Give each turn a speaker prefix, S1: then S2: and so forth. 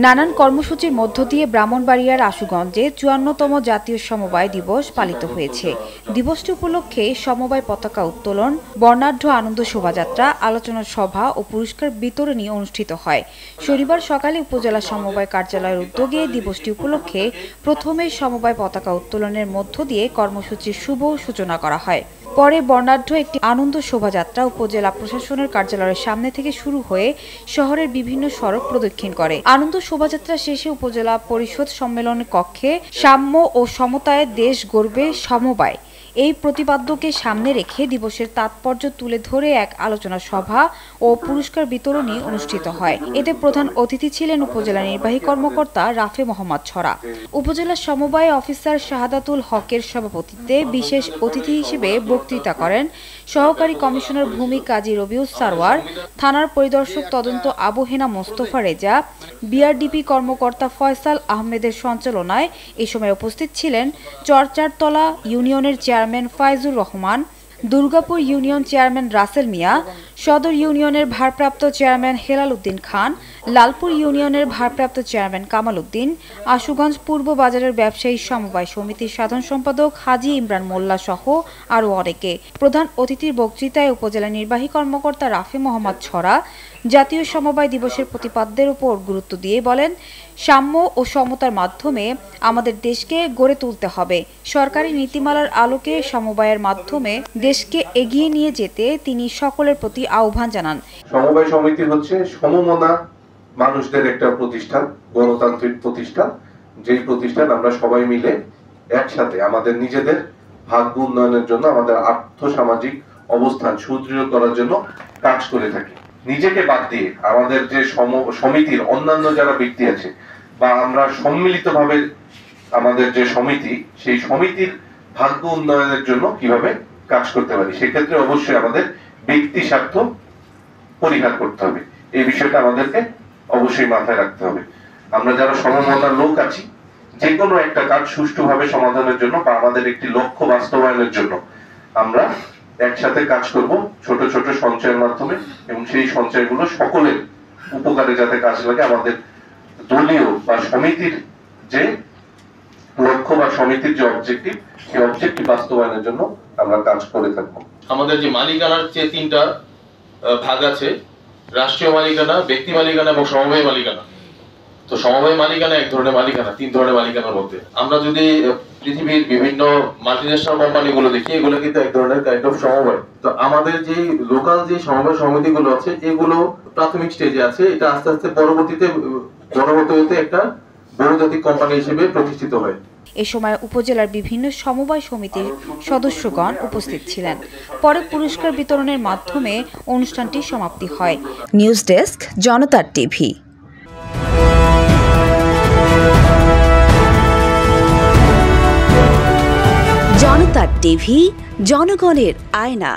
S1: নানান কর্মসূচির মধ্য দিয়ে ব্রাহ্মণবাড়িয়ার আশুগঞ্জে ৫৪তম জাতীয় সমবায় দিবস পালিত হয়েছে। দিবসটি উপলক্ষে সমবায় পতাকা উত্তোলন, বর্ণাঢ্য আনন্দ শোভাযাত্রা, আলোচনা সভা ও পুরস্কার বিতরণী অনুষ্ঠিত হয়। শনিবার সকালে উপজেলা সমবায় কার্যালয়ের উদ্যোগে দিবসটি উপলক্ষে প্রথমে সমবায় পতাকা উত্তোলনের মধ্য দিয়ে কর্মসূচির শুভ সূচনা করা হয়। পরে বর্ণাঢ্য একটি আনন্দ শোভাযাত্রা উপজেলা প্রশাসনের কার্যালয়ের সামনে থেকে শুরু হয়ে শহরের বিভিন্ন সড়ক প্রদক্ষিণ করে। আনন্দ শোভাযাত্রা শেষে উপজেলা পরিষদ সম্মেলন কক্ষে সাম্য ও সমতায় দেশ গড়বে সমবায় এই প্রতিপাদ্যকে সামনে রেখে দিবসের তাৎপর্য তুলে ধরে এক আলোচনা সভা ও পুরস্কার বিতরণী অনুষ্ঠিত হয়। এতে প্রধান অতিথি ছিলেন উপজেলা নির্বাহী কর্মকর্তা রাফে মোহাম্মদ ছড়া। উপজেলা সমবায় অফিসার শাহাদাতুল হকের সভাপতিত্বে বিশেষ অতিথি হিসেবে বক্তৃতা করেন সহকারী কমিশনার ভূমি কাজী রবিউস সারওয়ার, থানার পরিদর্শক তদন্ত আবু হেনা মোস্তফা রেজা, বিআরডিপি কর্মকর্তা ফয়সাল আহমেদের সঞ্চালনায় এ সময় উপস্থিত ছিলেন চরচারতলা ইউনিয়নের chairman Faizur Rahman, Durgapur union chairman Rasel Mia, Sadar ইউনিয়নের ভারপ্রাপ্ত চেয়ারম্যান হেলাল উদ্দিন খান, লালপুর ইউনিয়নের ভারপ্রাপ্ত চেয়ারম্যান কামাল উদ্দিন, আশুগঞ্জ পূর্ব বাজারের ব্যবসায়ী সমবায় সমিতির সাধারণ সম্পাদক হাজী ইমরান মোল্লা সহ আরও অনেকে। প্রধান অতিথির বক্তৃতায় উপজেলা নির্বাহী কর্মকর্তা রাফে মোহাম্মদ ছড়া জাতীয় সমবায় দিবসের প্রতিপাদ্যের উপর গুরুত্ব দিয়ে বলেন, সাম্য ও সমতার মাধ্যমে আমাদের দেশকে গড়ে তুলতে হবে। সরকারি নীতিমালার আলোকে সমবায়ের মাধ্যমে দেশকে এগিয়ে নিয়ে যেতে তিনি সকলের প্রতি আহ্বান জানান।
S2: সমবায় সমিতি হচ্ছে সমমনা মানুষদের একটা প্রতিষ্ঠান, গণতান্ত্রিক প্রতিষ্ঠান, যেই প্রতিষ্ঠান আমরা সবাই মিলে একসাথে আমাদের নিজেদের ভাগ্য উন্নয়নের জন্য, আমাদের আর্থসামাজিক অবস্থান সুদৃঢ় করার জন্য কাজ করে থাকি। নিজেকে বাদ দিয়ে আমাদের যে সমিতির অন্যান্য যারা ব্যক্তি আছে বা আমরা সম্মিলিতভাবে আমাদের যে সমিতি, সেই সমিতির ভাগ্য উন্নয়নের জন্য কিভাবে কাজ করতে পারি, সেক্ষেত্রে অবশ্যই আমাদের ব্যক্তি স্বার্থ পরিহার করতে হবে। এই বিষয়টা আমাদেরকে অবশ্যই মাথায় রাখতে হবে। আমরা যারা সমমনার লোক আছি, যে কোনো একটা কাজ সুষ্ঠুভাবে সমাধানের জন্য বা আমাদের একটি লক্ষ্য বাস্তবায়নের জন্য আমরা একসাথে কাজ করব ছোট ছোট সঞ্চয়ের মাধ্যমে, এবং সেই সঞ্চয়গুলো সকলের উপকারে যাতে কাজ লাগে, আমাদের দলীয় বা সমিতির যে লক্ষ্য বা সমিতির যে অবজেক্টিভ, সেই অবজেক্টিভ বাস্তবায়নের জন্য আমরা কাজ করে থাকবো।
S3: আমাদের যে মালিকানার যে তিনটা ভাগ আছে, রাষ্ট্রীয় মালিকানা, ব্যক্তি মালিকানা এবং সমবায় মালিকানা। তো সমবায় মালিকানা এক ধরনের মালিকানা, তিন ধরনের মালিকানার মধ্যে আমরা যদি পৃথিবীর বিভিন্ন মাল্টিন্যাশনাল কোম্পানিগুলো দেখি, এগুলো কিন্তু এক ধরনের কাইন্ড অফ সমবায়। তো আমাদের যে লোকাল যে সমবায় সমিতিগুলো আছে, এগুলো প্রাথমিক স্টেজে আছে, এটা আস্তে আস্তে পরবর্তীতে হতে একটা বহুজাতিক কোম্পানি হিসেবে প্রতিষ্ঠিত হয়।
S1: এ সময় উপজেলার বিভিন্ন সমবায় সমিতির সদস্যগণ উপস্থিত ছিলেন। পরে পুরস্কার বিতরণের মাধ্যমে অনুষ্ঠানটি সমাপ্তি হয়। নিউজ ডেস্ক, জনতার টিভি। জনতার টিভি, জনগণের আয়না।